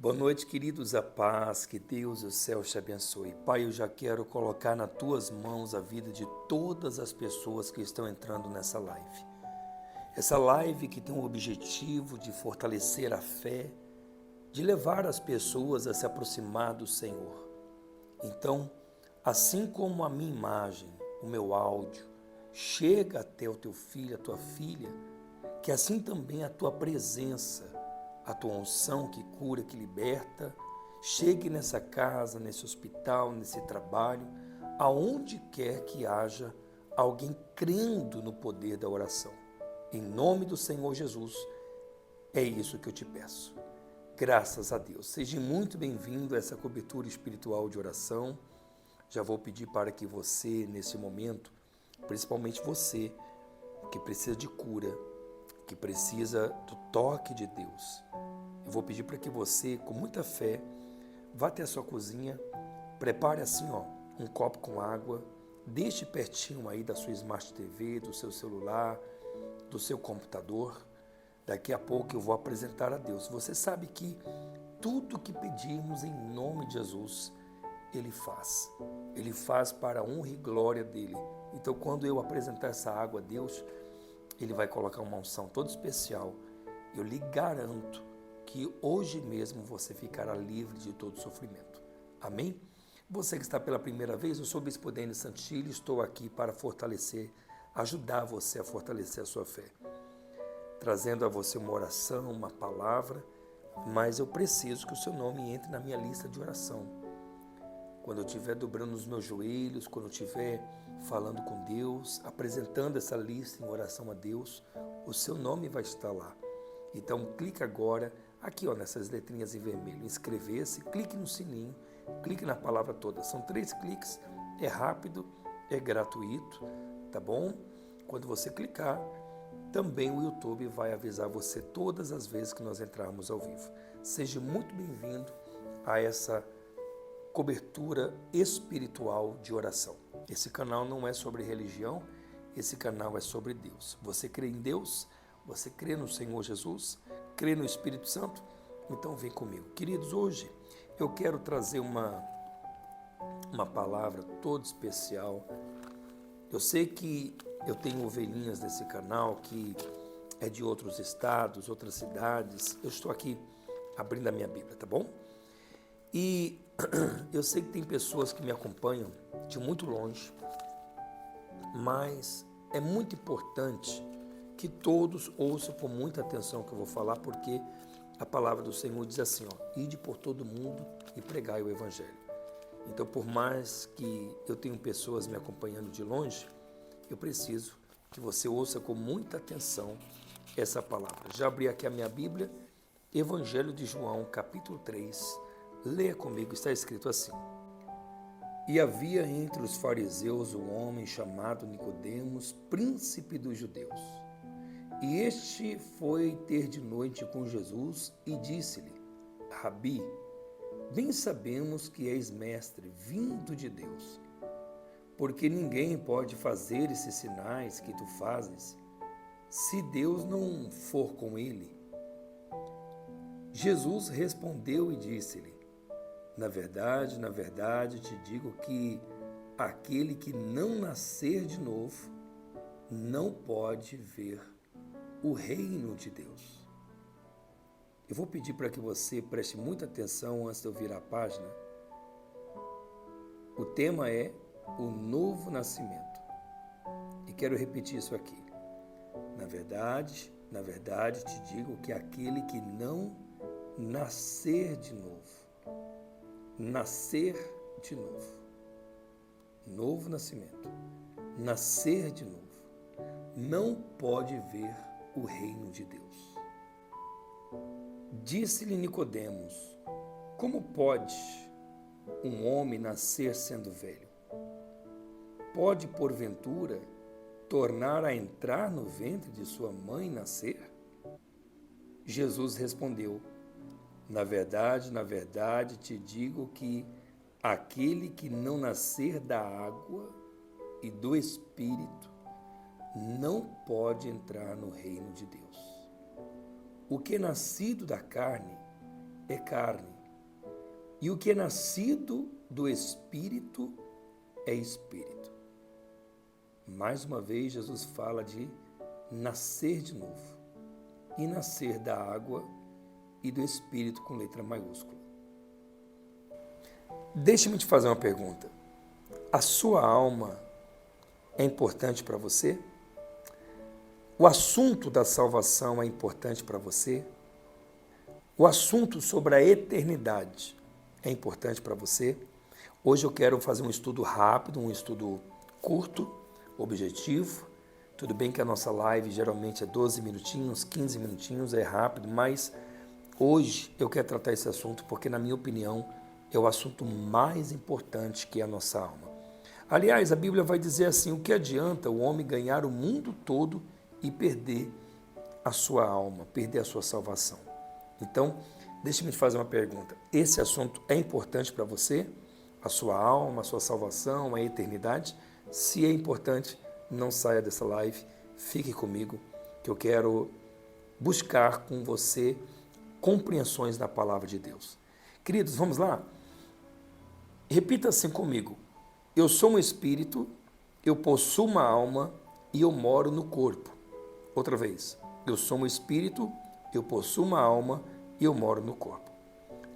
Boa noite, queridos, a paz, que Deus e o céu te abençoe. Pai, eu já quero colocar nas tuas mãos a vida de todas as pessoas que estão entrando nessa live. Essa live que tem o objetivo de fortalecer a fé, de levar as pessoas a se aproximar do Senhor. Então, assim como a minha imagem, o meu áudio, chega até o teu filho, a tua filha, que assim também a tua presença, a tua unção que cura, que liberta, chegue nessa casa, nesse hospital, nesse trabalho, aonde quer que haja alguém crendo no poder da oração. Em nome do Senhor Jesus, é isso que eu te peço. Graças a Deus. Seja muito bem-vindo a essa cobertura espiritual de oração. Já vou pedir para que você, nesse momento, principalmente você, que precisa de cura, que precisa do toque de Deus, eu vou pedir para que você, com muita fé, vá até a sua cozinha, prepare assim, um copo com água, deixe pertinho aí da sua Smart TV, do seu celular, do seu computador. Daqui a pouco eu vou apresentar a Deus. Você sabe que tudo que pedirmos em nome de Jesus, Ele faz. Ele faz para a honra e glória dEle. Então, quando eu apresentar essa água a Deus, Ele vai colocar uma unção toda especial. Eu lhe garanto que hoje mesmo você ficará livre de todo sofrimento. Amém? Você que está pela primeira vez, eu sou o Bispo Denis Santilli, estou aqui para fortalecer, ajudar você a fortalecer a sua fé. Trazendo a você uma oração, uma palavra, mas eu preciso que o seu nome entre na minha lista de oração. Quando eu estiver dobrando os meus joelhos, quando eu estiver falando com Deus, apresentando essa lista em oração a Deus, o seu nome vai estar lá. Então, clique agora, aqui nessas letrinhas em vermelho, inscrever-se, clique no sininho, clique na palavra toda. São 3 cliques, é rápido, é gratuito, tá bom? Quando você clicar, também o YouTube vai avisar você todas as vezes que nós entrarmos ao vivo. Seja muito bem-vindo a essa cobertura espiritual de oração. Esse canal não é sobre religião, esse canal é sobre Deus. Você crê em Deus? Você crê no Senhor Jesus? Crê no Espírito Santo? Então vem comigo. Queridos, hoje eu quero trazer uma palavra toda especial. Eu sei que eu tenho ovelhinhas nesse canal que é de outros estados, outras cidades. Eu estou aqui abrindo a minha Bíblia, tá bom? E eu sei que tem pessoas que me acompanham de muito longe, mas é muito importante que todos ouçam com muita atenção o que eu vou falar, porque a palavra do Senhor diz assim, ide por todo mundo e pregai o Evangelho. Então, por mais que eu tenha pessoas me acompanhando de longe, eu preciso que você ouça com muita atenção essa palavra. Já abri aqui a minha Bíblia, Evangelho de João, capítulo 3. Leia comigo, está escrito assim. E havia entre os fariseus um homem chamado Nicodemos, príncipe dos judeus. E este foi ter de noite com Jesus e disse-lhe, Rabi, bem sabemos que és mestre, vindo de Deus, porque ninguém pode fazer esses sinais que tu fazes, se Deus não for com ele. Jesus respondeu e disse-lhe, na verdade, te digo que aquele que não nascer de novo não pode ver o reino de Deus. Eu vou pedir para que você preste muita atenção antes de eu virar a página. O tema é o novo nascimento. E quero repetir isso aqui. Na verdade, te digo que aquele que não nascer de novo, novo nascimento, nascer de novo, não pode ver o reino de Deus. Disse-lhe Nicodemos, como pode um homem nascer sendo velho? Pode, porventura, tornar a entrar no ventre de sua mãe e nascer? Jesus respondeu, na verdade, te digo que aquele que não nascer da água e do Espírito não pode entrar no reino de Deus. O que é nascido da carne é carne, E o que é nascido do Espírito é Espírito. Mais uma vez, Jesus fala de nascer de novo. E nascer da água e do Espírito com letra maiúscula. Deixe-me te fazer uma pergunta. A sua alma é importante para você? O assunto da salvação é importante para você? O assunto sobre a eternidade é importante para você? Hoje eu quero fazer um estudo rápido, um estudo curto, objetivo. Tudo bem que a nossa live geralmente é 12 minutinhos, 15 minutinhos, é rápido, mas hoje eu quero tratar esse assunto porque, na minha opinião, é o assunto mais importante que é a nossa alma. Aliás, a Bíblia vai dizer assim: o que adianta o homem ganhar o mundo todo e perder a sua alma, perder a sua salvação? Então, deixe-me te fazer uma pergunta. Esse assunto é importante para você? A sua alma, a sua salvação, a eternidade? Se é importante, não saia dessa live, fique comigo, que eu quero buscar com você compreensões da palavra de Deus. Queridos, vamos lá? Repita assim comigo: eu sou um espírito, eu possuo uma alma e eu moro no corpo. Outra vez: eu sou um espírito, eu possuo uma alma e eu moro no corpo.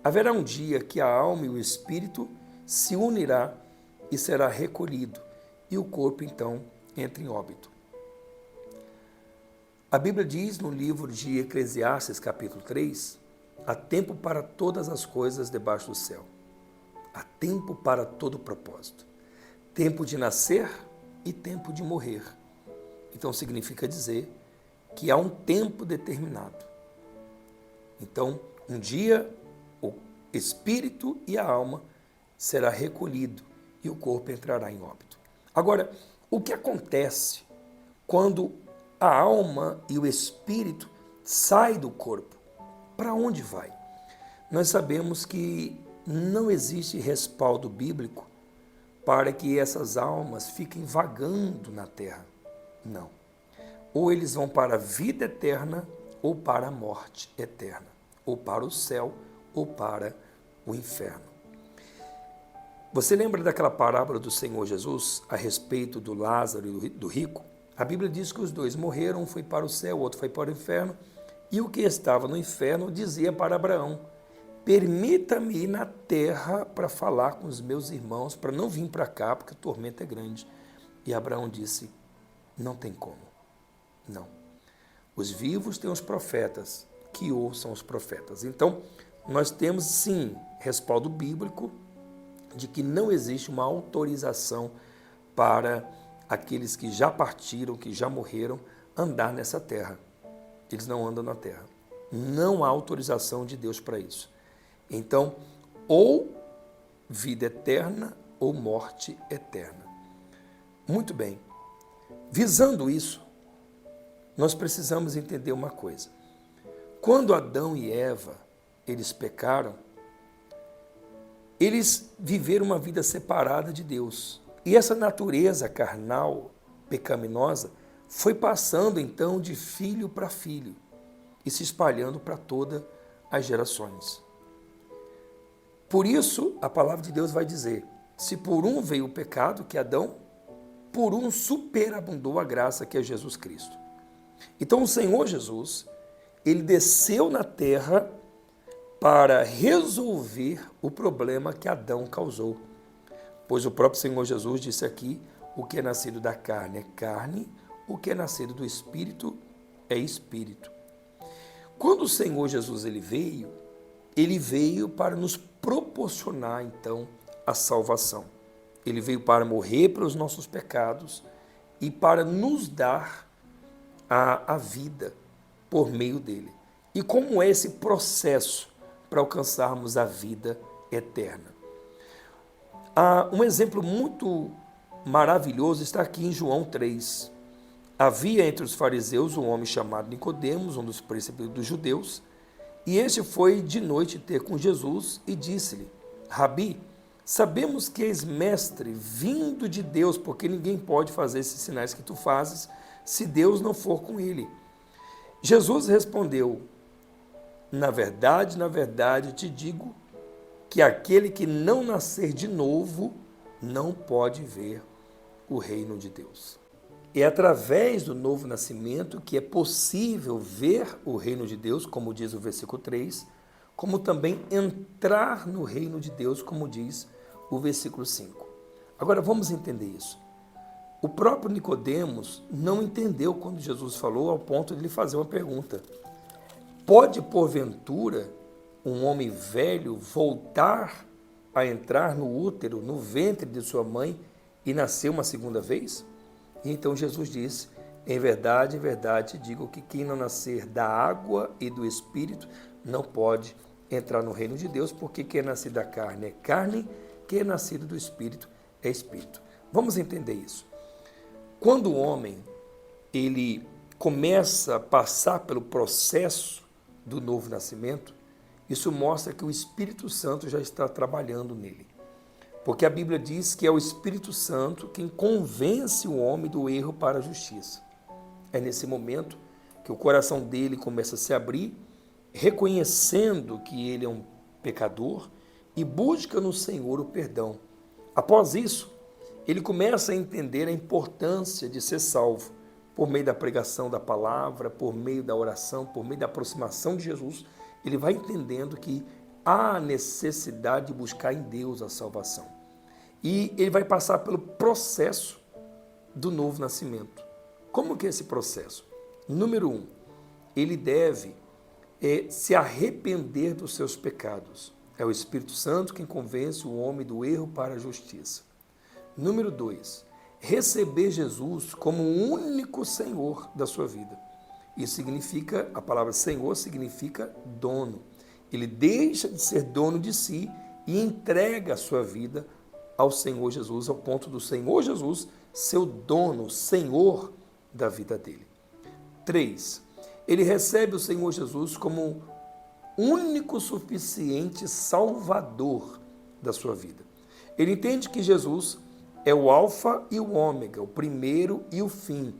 Haverá um dia que a alma e o espírito se unirá e será recolhido, e o corpo então entra em óbito. A Bíblia diz no livro de Eclesiastes, capítulo 3, há tempo para todas as coisas debaixo do céu. Há tempo para todo propósito. Tempo de nascer e tempo de morrer. Então significa dizer que há um tempo determinado. Então, um dia o espírito e a alma será recolhido e o corpo entrará em óbito. Agora, o que acontece quando a alma e o espírito saem do corpo? Para onde vai? Nós sabemos que não existe respaldo bíblico para que essas almas fiquem vagando na terra. Não. Ou eles vão para a vida eterna ou para a morte eterna, ou para o céu ou para o inferno. Você lembra daquela parábola do Senhor Jesus a respeito do Lázaro e do rico? A Bíblia diz que os dois morreram, um foi para o céu, o outro foi para o inferno, e o que estava no inferno dizia para Abraão: permita-me ir na terra para falar com os meus irmãos, para não vir para cá, porque o tormento é grande. E Abraão disse: não tem como, não. Os vivos têm os profetas, que ouçam os profetas. Então, nós temos sim respaldo bíblico de que não existe uma autorização para aqueles que já partiram, que já morreram, andar nessa terra. Eles não andam na terra. Não há autorização de Deus para isso. Então, ou vida eterna ou morte eterna. Muito bem. Visando isso, nós precisamos entender uma coisa. Quando Adão e Eva, eles pecaram, eles viveram uma vida separada de Deus. E essa natureza carnal, pecaminosa, foi passando então de filho para filho e se espalhando para todas as gerações. Por isso, a palavra de Deus vai dizer: se por um veio o pecado, que é Adão, por um superabundou a graça, que é Jesus Cristo. Então o Senhor Jesus, ele desceu na terra para resolver o problema que Adão causou. Pois o próprio Senhor Jesus disse aqui: o que é nascido da carne é carne, o que é nascido do Espírito é Espírito. Quando o Senhor Jesus ele veio para nos proporcionar então a salvação. Ele veio para morrer pelos nossos pecados e para nos dar a vida por meio dele. E como é esse processo para alcançarmos a vida eterna? Um exemplo muito maravilhoso está aqui em João 3. Havia entre os fariseus um homem chamado Nicodemos, um dos príncipes dos judeus, e este foi de noite ter com Jesus e disse-lhe: Rabi, sabemos que és mestre, vindo de Deus, porque ninguém pode fazer esses sinais que tu fazes, se Deus não for com ele. Jesus respondeu: na verdade, te digo que aquele que não nascer de novo não pode ver o reino de Deus. É através do novo nascimento que é possível ver o reino de Deus, como diz o versículo 3, como também entrar no reino de Deus, como diz o versículo 5. Agora vamos entender isso. O próprio Nicodemos não entendeu quando Jesus falou, ao ponto de lhe fazer uma pergunta. Pode, porventura, um homem velho voltar a entrar no útero, no ventre de sua mãe e nascer uma segunda vez? E então Jesus disse, em verdade, digo que quem não nascer da água e do Espírito não pode entrar no reino de Deus, porque quem é nascido da carne é carne, quem é nascido do Espírito é Espírito. Vamos entender isso. Quando o homem ele começa a passar pelo processo do novo nascimento, isso mostra que o Espírito Santo já está trabalhando nele. Porque a Bíblia diz que é o Espírito Santo quem convence o homem do erro para a justiça. É nesse momento que o coração dele começa a se abrir, reconhecendo que ele é um pecador e busca no Senhor o perdão. Após isso, ele começa a entender a importância de ser salvo por meio da pregação da palavra, por meio da oração, por meio da aproximação de Jesus. Ele vai entendendo que há necessidade de buscar em Deus a salvação. E ele vai passar pelo processo do novo nascimento. Como que é esse processo? Número 1, ele deve se arrepender dos seus pecados. É o Espírito Santo quem convence o homem do erro para a justiça. Número 2, receber Jesus como o único Senhor da sua vida. Isso significa, a palavra Senhor significa dono. Ele deixa de ser dono de si e entrega a sua vida ao Senhor Jesus, ao ponto do Senhor Jesus ser o dono, Senhor da vida dele. 3, ele recebe o Senhor Jesus como único suficiente Salvador da sua vida. Ele entende que Jesus é o alfa e o ômega, o primeiro e o fim.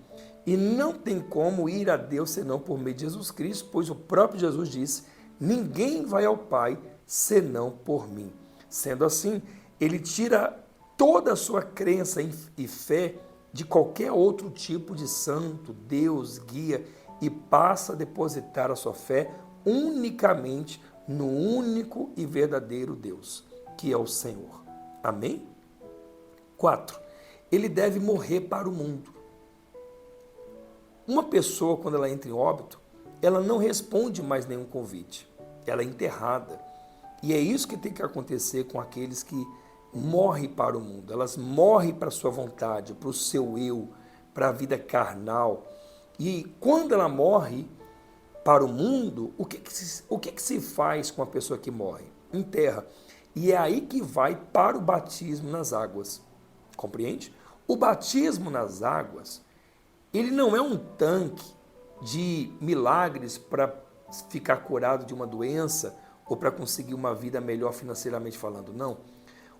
E não tem como ir a Deus senão por meio de Jesus Cristo, pois o próprio Jesus disse, ninguém vai ao Pai senão por mim. Sendo assim, ele tira toda a sua crença e fé de qualquer outro tipo de santo, Deus, guia, e passa a depositar a sua fé unicamente no único e verdadeiro Deus, que é o Senhor. Amém? 4, ele deve morrer para o mundo. Uma pessoa, quando ela entra em óbito, ela não responde mais nenhum convite. Ela é enterrada. E é isso que tem que acontecer com aqueles que morrem para o mundo. Elas morrem para a sua vontade, para o seu eu, para a vida carnal. E quando ela morre para o mundo, o que se faz com a pessoa que morre? Enterra. E é aí que vai para o batismo nas águas. Compreende? O batismo nas águas, ele não é um tanque de milagres para ficar curado de uma doença ou para conseguir uma vida melhor financeiramente falando, não.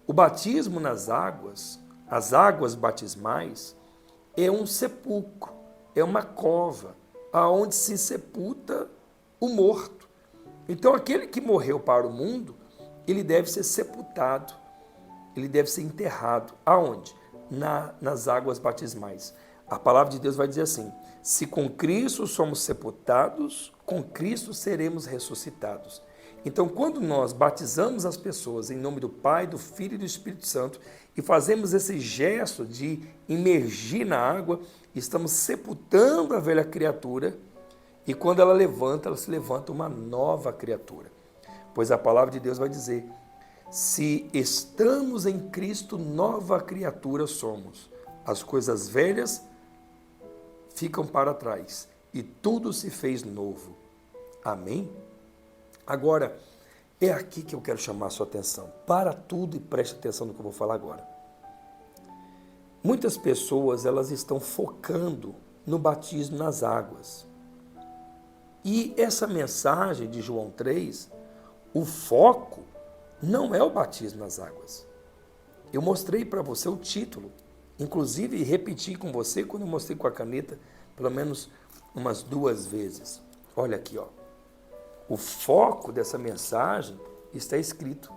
O batismo nas águas, as águas batismais, é um sepulcro, é uma cova, aonde se sepulta o morto. Então, aquele que morreu para o mundo, ele deve ser sepultado, ele deve ser enterrado. Aonde? Nas águas batismais. A palavra de Deus vai dizer assim, se com Cristo somos sepultados, com Cristo seremos ressuscitados. Então, quando nós batizamos as pessoas em nome do Pai, do Filho e do Espírito Santo e fazemos esse gesto de imergir na água, estamos sepultando a velha criatura e quando ela se levanta uma nova criatura. Pois a palavra de Deus vai dizer, se estamos em Cristo, nova criatura somos. As coisas velhas ficam para trás e tudo se fez novo. Amém? Agora, é aqui que eu quero chamar a sua atenção. Para tudo e preste atenção no que eu vou falar agora. Muitas pessoas, elas estão focando no batismo nas águas. E essa mensagem de João 3, o foco não é o batismo nas águas. Eu mostrei para você o título, inclusive repeti com você quando eu mostrei com a caneta, pelo menos umas 2 vezes. Olha aqui, ó. O foco dessa mensagem está escrito.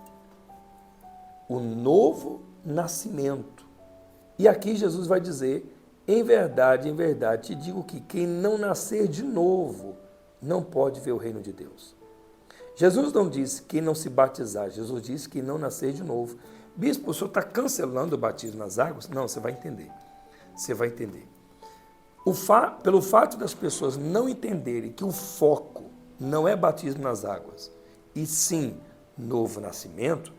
o novo nascimento. E aqui Jesus vai dizer, em verdade, te digo que quem não nascer de novo não pode ver o reino de Deus. Jesus não disse quem não se batizar, Jesus disse quem não nascer de novo. Bispo, o senhor está cancelando o batismo nas águas? Não, você vai entender. Você vai entender. Pelo fato das pessoas não entenderem que o foco não é batismo nas águas, e sim novo nascimento,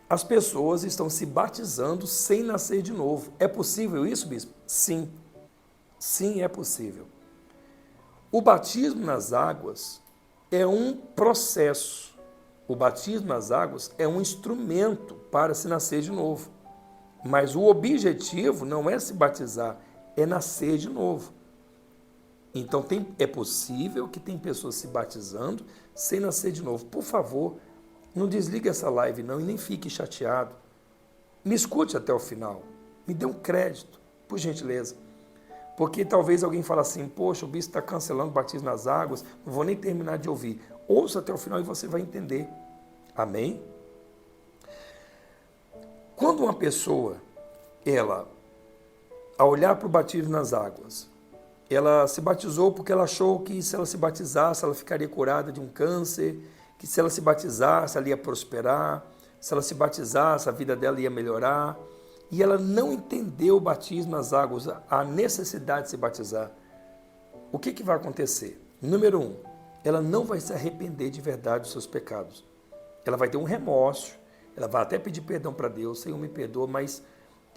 as pessoas estão se batizando sem nascer de novo. É possível isso, bispo? Sim. Sim, é possível. O batismo nas águas é um processo. O batismo nas águas é um instrumento para se nascer de novo. Mas o objetivo não é se batizar, é nascer de novo. Então é possível que tem pessoas se batizando sem nascer de novo. Por favor, não desligue essa live não e nem fique chateado. Me escute até o final. Me dê um crédito, por gentileza. Porque talvez alguém fale assim, poxa, o bispo está cancelando o batismo nas águas, não vou nem terminar de ouvir. Ouça até o final e você vai entender. Amém? Quando uma pessoa, ao olhar para o batismo nas águas, ela se batizou porque ela achou que se ela se batizasse, ela ficaria curada de um câncer, que se ela se batizasse, ela ia prosperar, se ela se batizasse, a vida dela ia melhorar. E ela não entendeu o batismo nas águas, a necessidade de se batizar. O que vai acontecer? Número 1, ela não vai se arrepender de verdade dos seus pecados. Ela vai ter um remorso, ela vai até pedir perdão para Deus, Senhor me perdoa, mas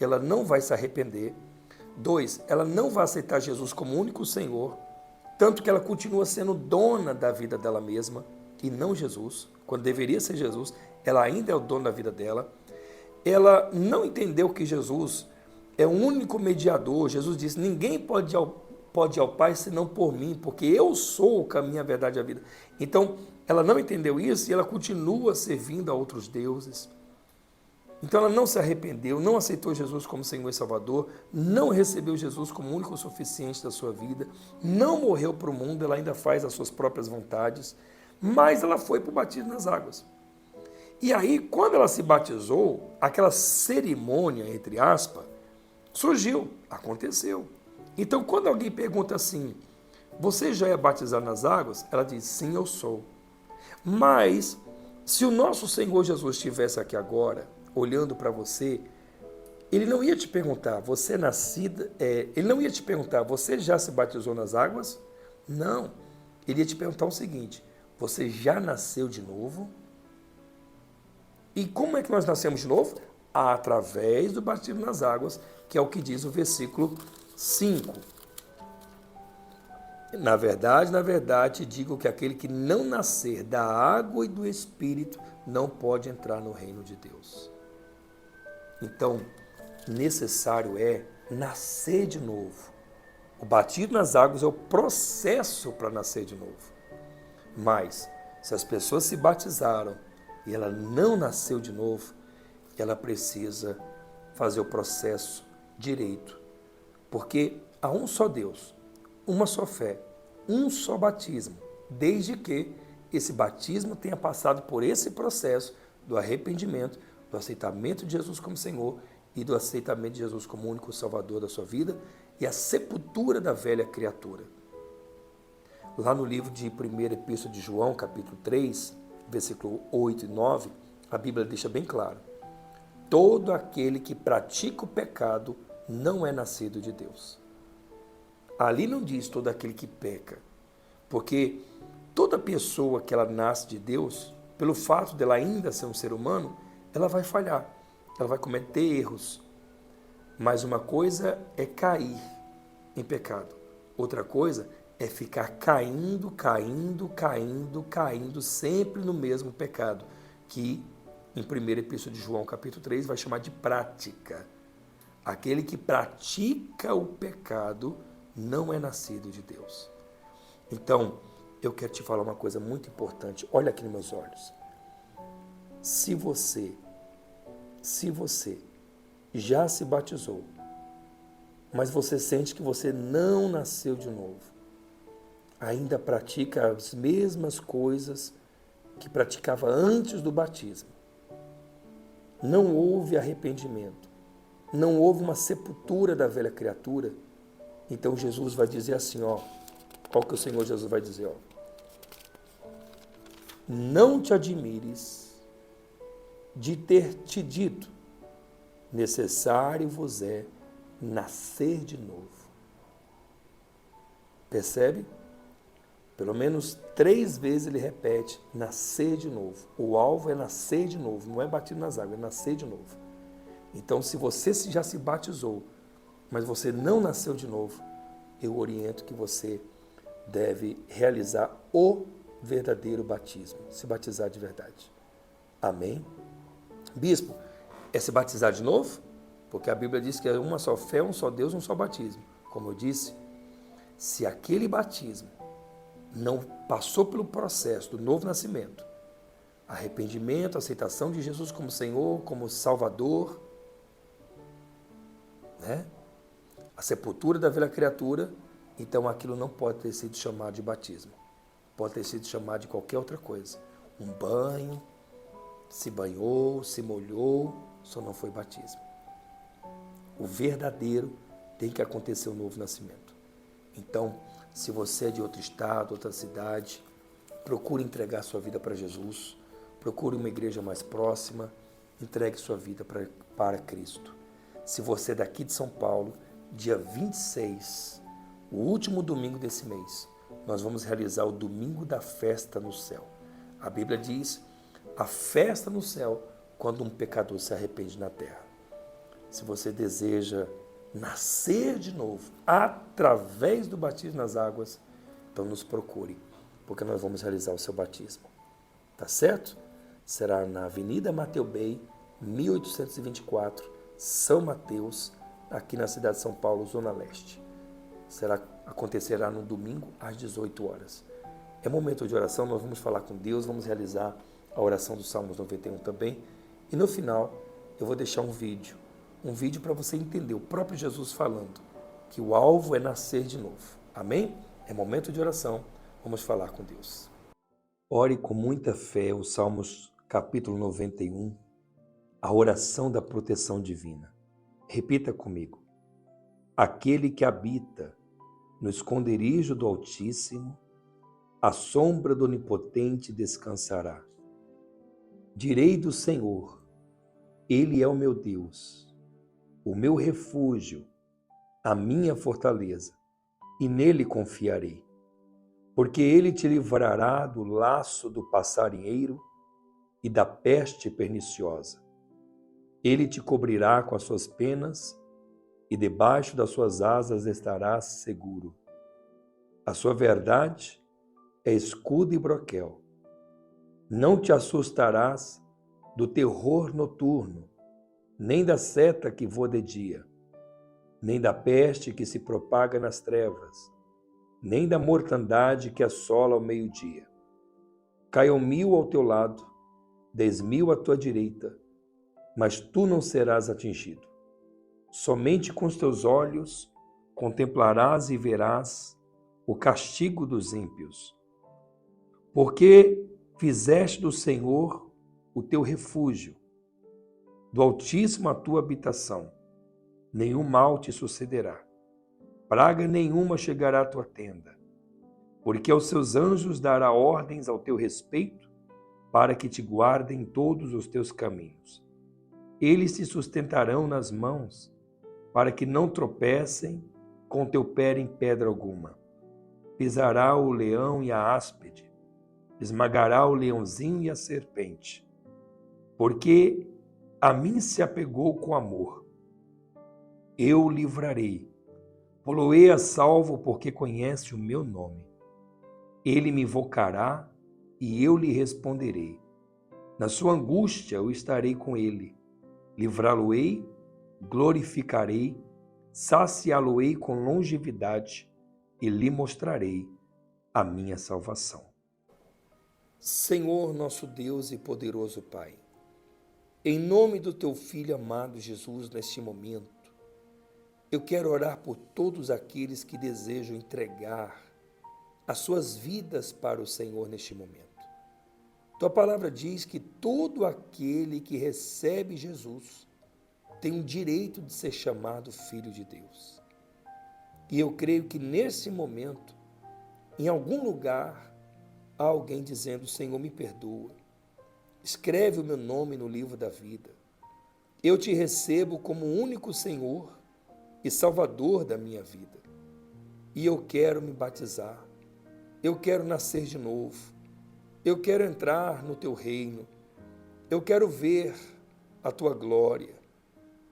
ela não vai se arrepender. 2, ela não vai aceitar Jesus como único Senhor, tanto que ela continua sendo dona da vida dela mesma, e não Jesus, quando deveria ser Jesus, ela ainda é o dono da vida dela. Ela não entendeu que Jesus é o único mediador. Jesus disse, ninguém pode ir ao Pai senão por mim, porque eu sou o caminho, a verdade e a vida. Então, ela não entendeu isso e ela continua servindo a outros deuses. Então, ela não se arrependeu, não aceitou Jesus como Senhor e Salvador, não recebeu Jesus como único suficiente da sua vida, não morreu para o mundo, ela ainda faz as suas próprias vontades, mas ela foi para o batismo nas águas. E aí, quando ela se batizou, aquela cerimônia, entre aspas, surgiu, aconteceu. Então, quando alguém pergunta assim, você já é batizado nas águas? Ela diz, sim, eu sou. Mas, se o nosso Senhor Jesus estivesse aqui agora, olhando para você, ele não ia te perguntar, você é nascida, ele não ia te perguntar, você já se batizou nas águas? Não. Ele ia te perguntar o seguinte, você já nasceu de novo? E como é que nós nascemos de novo? Através do batismo nas águas, que é o que diz o versículo 5. Na verdade, digo que aquele que não nascer da água e do Espírito não pode entrar no reino de Deus. Então, necessário é nascer de novo. O batismo nas águas é o processo para nascer de novo. Mas, se as pessoas se batizaram e ela não nasceu de novo, ela precisa fazer o processo direito. Porque há um só Deus, uma só fé, um só batismo, desde que esse batismo tenha passado por esse processo do arrependimento, do aceitamento de Jesus como Senhor e do aceitamento de Jesus como único Salvador da sua vida e a sepultura da velha criatura. Lá no livro de 1ª Epístola de João, capítulo 3, versículo 8 e 9, a Bíblia deixa bem claro. Todo aquele que pratica o pecado não é nascido de Deus. Ali não diz todo aquele que peca, porque toda pessoa que ela nasce de Deus, pelo fato dela ainda ser um ser humano, ela vai falhar, ela vai cometer erros. Mas uma coisa é cair em pecado, outra coisa é ficar caindo sempre no mesmo pecado, que em 1ª Epístola de João, capítulo 3, vai chamar de prática. Aquele que pratica o pecado não é nascido de Deus. Então, eu quero te falar uma coisa muito importante. Olha aqui nos meus olhos. Se você já se batizou, mas você sente que você não nasceu de novo, ainda pratica as mesmas coisas que praticava antes do batismo, não houve arrependimento, não houve uma sepultura da velha criatura, então Jesus vai dizer assim, ó, qual que o Senhor Jesus vai dizer, ó? Não te admires de ter te dito, necessário vos é nascer de novo. Percebe? Pelo menos 3 vezes ele repete, nascer de novo. O alvo é nascer de novo, não é batido nas águas, é nascer de novo. Então, se você já se batizou, mas você não nasceu de novo, eu oriento que você deve realizar o verdadeiro batismo, se batizar de verdade. Amém? Bispo, é se batizar de novo? Porque a Bíblia diz que é uma só fé, um só Deus, um só batismo. Como eu disse, se aquele batismo não passou pelo processo do novo nascimento, arrependimento, aceitação de Jesus como Senhor, como Salvador, né? A sepultura da velha criatura, então aquilo não pode ter sido chamado de batismo. Pode ter sido chamado de qualquer outra coisa. Um banho, se banhou, se molhou, só não foi batismo. O verdadeiro tem que acontecer o novo nascimento. Então, se você é de outro estado, outra cidade, procure entregar sua vida para Jesus, procure uma igreja mais próxima, entregue sua vida para Cristo. Se você é daqui de São Paulo, dia 26, o último domingo desse mês, nós vamos realizar o domingo da festa no céu. A Bíblia diz, a festa no céu, quando um pecador se arrepende na terra. Se você deseja nascer de novo, através do batismo nas águas, então nos procure, porque nós vamos realizar o seu batismo. Tá certo? Será na Avenida Mateu Bay, 1824, São Mateus, aqui na cidade de São Paulo, Zona Leste. Acontecerá no domingo, às 18 horas. É momento de oração, nós vamos falar com Deus, vamos realizar a oração do Salmos 91 também. E no final, eu vou deixar um vídeo para você entender o próprio Jesus falando que o alvo é nascer de novo. Amém? É momento de oração, vamos falar com Deus. Ore com muita fé o Salmos capítulo 91, a oração da proteção divina. Repita comigo. Aquele que habita no esconderijo do Altíssimo, à sombra do Onipotente descansará. Direi do Senhor, Ele é o meu Deus, o meu refúgio, a minha fortaleza, e nele confiarei. Porque ele te livrará do laço do passarinheiro e da peste perniciosa. Ele te cobrirá com as suas penas e debaixo das suas asas estarás seguro. A sua verdade é escudo e broquel. Não te assustarás do terror noturno, nem da seta que voa de dia, nem da peste que se propaga nas trevas, nem da mortandade que assola ao meio-dia. Caiam 1000 ao teu lado, 10.000 à tua direita, mas tu não serás atingido. Somente com os teus olhos contemplarás e verás o castigo dos ímpios. Porque fizeste do Senhor o teu refúgio, do Altíssimo a tua habitação, nenhum mal te sucederá, praga nenhuma chegará à tua tenda, porque aos seus anjos dará ordens ao teu respeito, para que te guardem todos os teus caminhos. Eles te sustentarão nas mãos, para que não tropecem com teu pé em pedra alguma. Pisará o leão e a áspide, esmagará o leãozinho e a serpente. Porque a mim se apegou com amor. Eu o livrarei. Poloei a salvo porque conhece o meu nome. Ele me invocará e eu lhe responderei. Na sua angústia eu estarei com ele. Livrá-lo-ei, glorificarei, saciá-lo-ei com longevidade e lhe mostrarei a minha salvação. Senhor, nosso Deus e poderoso Pai, em nome do teu Filho amado Jesus, neste momento, eu quero orar por todos aqueles que desejam entregar as suas vidas para o Senhor neste momento. Tua palavra diz que todo aquele que recebe Jesus tem o direito de ser chamado filho de Deus. E eu creio que nesse momento, em algum lugar, há alguém dizendo: Senhor, me perdoa. Escreve o meu nome no livro da vida. Eu te recebo como o único Senhor e Salvador da minha vida. E eu quero me batizar. Eu quero nascer de novo. Eu quero entrar no teu reino. Eu quero ver a tua glória.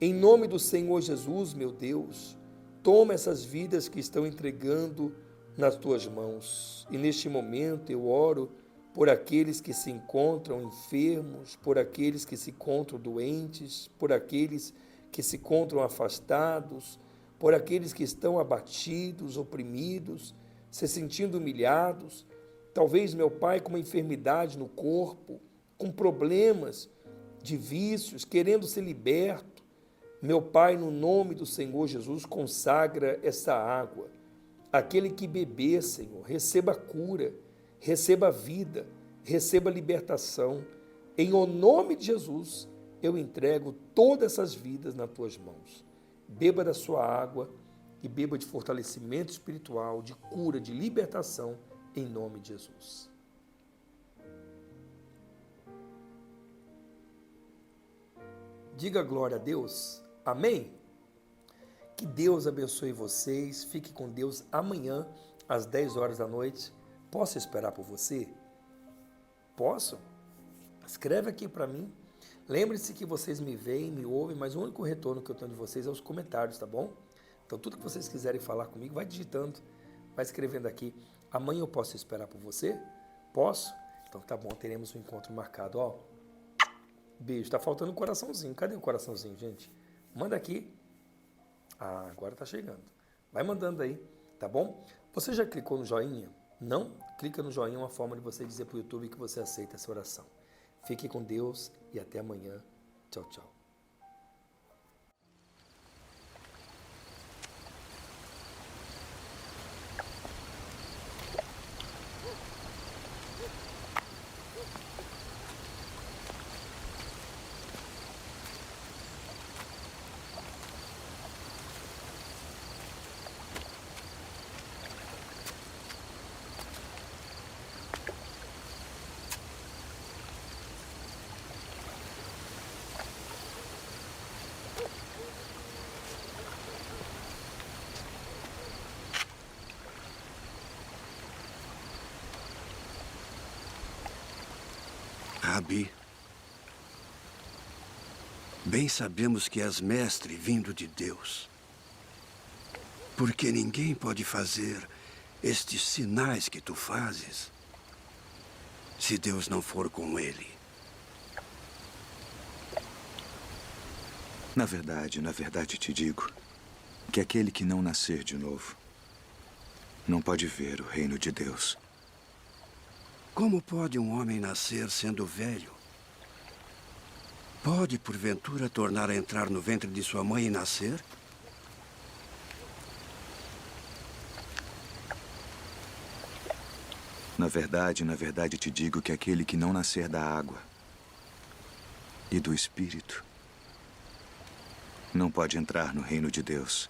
Em nome do Senhor Jesus, meu Deus, toma essas vidas que estão entregando nas tuas mãos. E neste momento eu oro por aqueles que se encontram enfermos, por aqueles que se encontram doentes, por aqueles que se encontram afastados, por aqueles que estão abatidos, oprimidos, se sentindo humilhados, talvez, meu Pai, com uma enfermidade no corpo, com problemas de vícios, querendo ser liberto. Meu Pai, no nome do Senhor Jesus, consagra essa água. Aquele que beber, Senhor, receba cura, receba vida, receba libertação. Em o nome de Jesus, eu entrego todas essas vidas nas tuas mãos. Beba da sua água e beba de fortalecimento espiritual, de cura, de libertação, em nome de Jesus. Diga glória a Deus. Amém? Que Deus abençoe vocês. Fique com Deus amanhã, às 10 horas da noite. Posso esperar por você? Posso? Escreve aqui para mim. Lembre-se que vocês me veem, me ouvem, mas o único retorno que eu tenho de vocês é os comentários, tá bom? Então, tudo que vocês quiserem falar comigo, vai digitando, vai escrevendo aqui. Amanhã eu posso esperar por você? Posso? Então, tá bom, teremos um encontro marcado, ó. Beijo. Tá faltando um coraçãozinho. Cadê o coraçãozinho, gente? Manda aqui. Ah, agora tá chegando. Vai mandando aí, tá bom? Você já clicou no joinha? Não? Clica no joinha, uma forma de você dizer para o YouTube que você aceita essa oração. Fique com Deus e até amanhã. Tchau, tchau. Rabi, bem sabemos que és mestre vindo de Deus, porque ninguém pode fazer estes sinais que tu fazes se Deus não for com ele. Na verdade te digo que aquele que não nascer de novo não pode ver o reino de Deus. Como pode um homem nascer sendo velho? Pode, porventura, tornar a entrar no ventre de sua mãe e nascer? Na verdade te digo que aquele que não nascer da água e do Espírito não pode entrar no reino de Deus.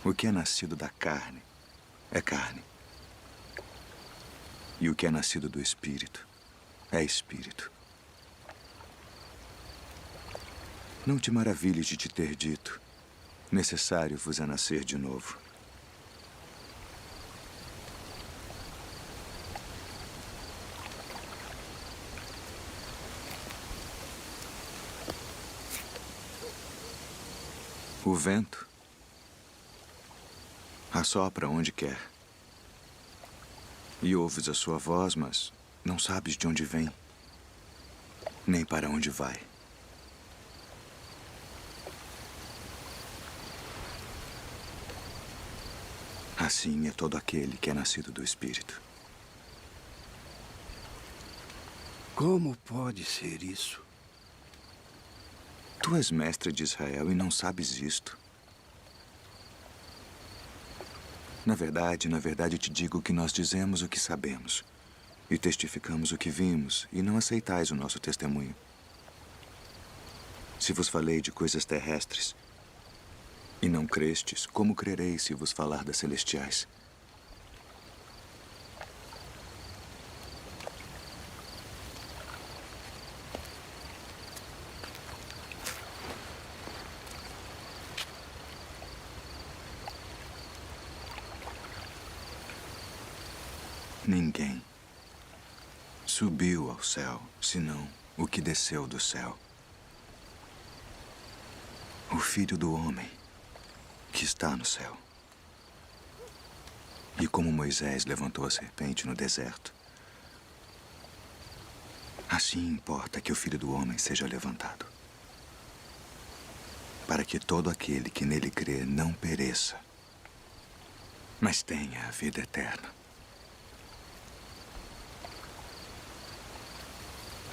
O que é nascido da carne é carne. E o que é nascido do Espírito é Espírito. Não te maravilhes de te ter dito: necessário vos é nascer de novo. O vento assopra onde quer. E ouves a sua voz, mas não sabes de onde vem, nem para onde vai. Assim é todo aquele que é nascido do Espírito. Como pode ser isso? Tu és mestre de Israel e não sabes isto. Na verdade te digo que nós dizemos o que sabemos e testificamos o que vimos, e não aceitais o nosso testemunho. Se vos falei de coisas terrestres, e não crestes, como crereis se vos falar das celestiais? Ninguém subiu ao céu, senão o que desceu do céu. O Filho do Homem, que está no céu. E como Moisés levantou a serpente no deserto, assim importa que o Filho do Homem seja levantado, para que todo aquele que nele crê não pereça, mas tenha a vida eterna.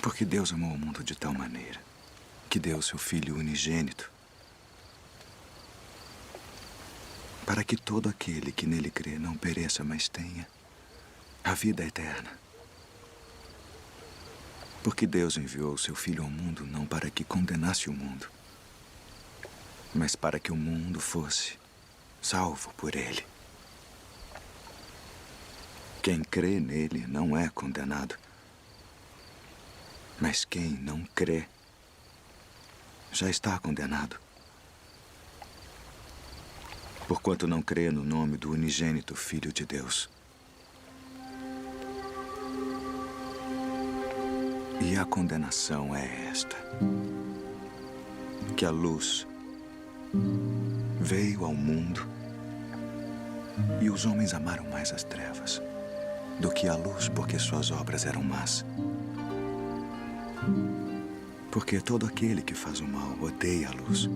Porque Deus amou o mundo de tal maneira que deu seu Filho unigênito, para que todo aquele que nele crê não pereça, mas tenha a vida eterna. Porque Deus enviou seu Filho ao mundo não para que condenasse o mundo, mas para que o mundo fosse salvo por ele. Quem crê nele não é condenado, mas quem não crê já está condenado, porquanto não crê no nome do unigênito Filho de Deus. E a condenação é esta: que a luz veio ao mundo e os homens amaram mais as trevas do que a luz, porque suas obras eram más. Porque todo aquele que faz o mal odeia a luz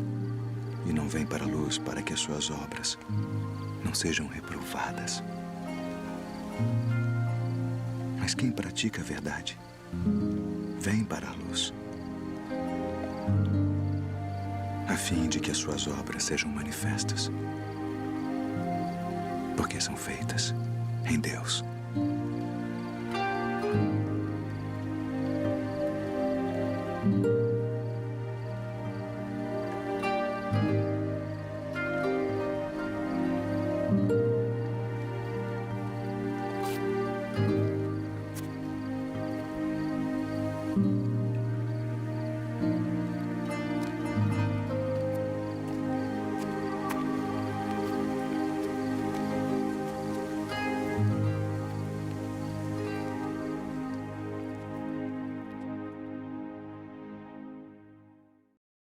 e não vem para a luz para que as suas obras não sejam reprovadas. Mas quem pratica a verdade vem para a luz, a fim de que as suas obras sejam manifestas, porque são feitas em Deus.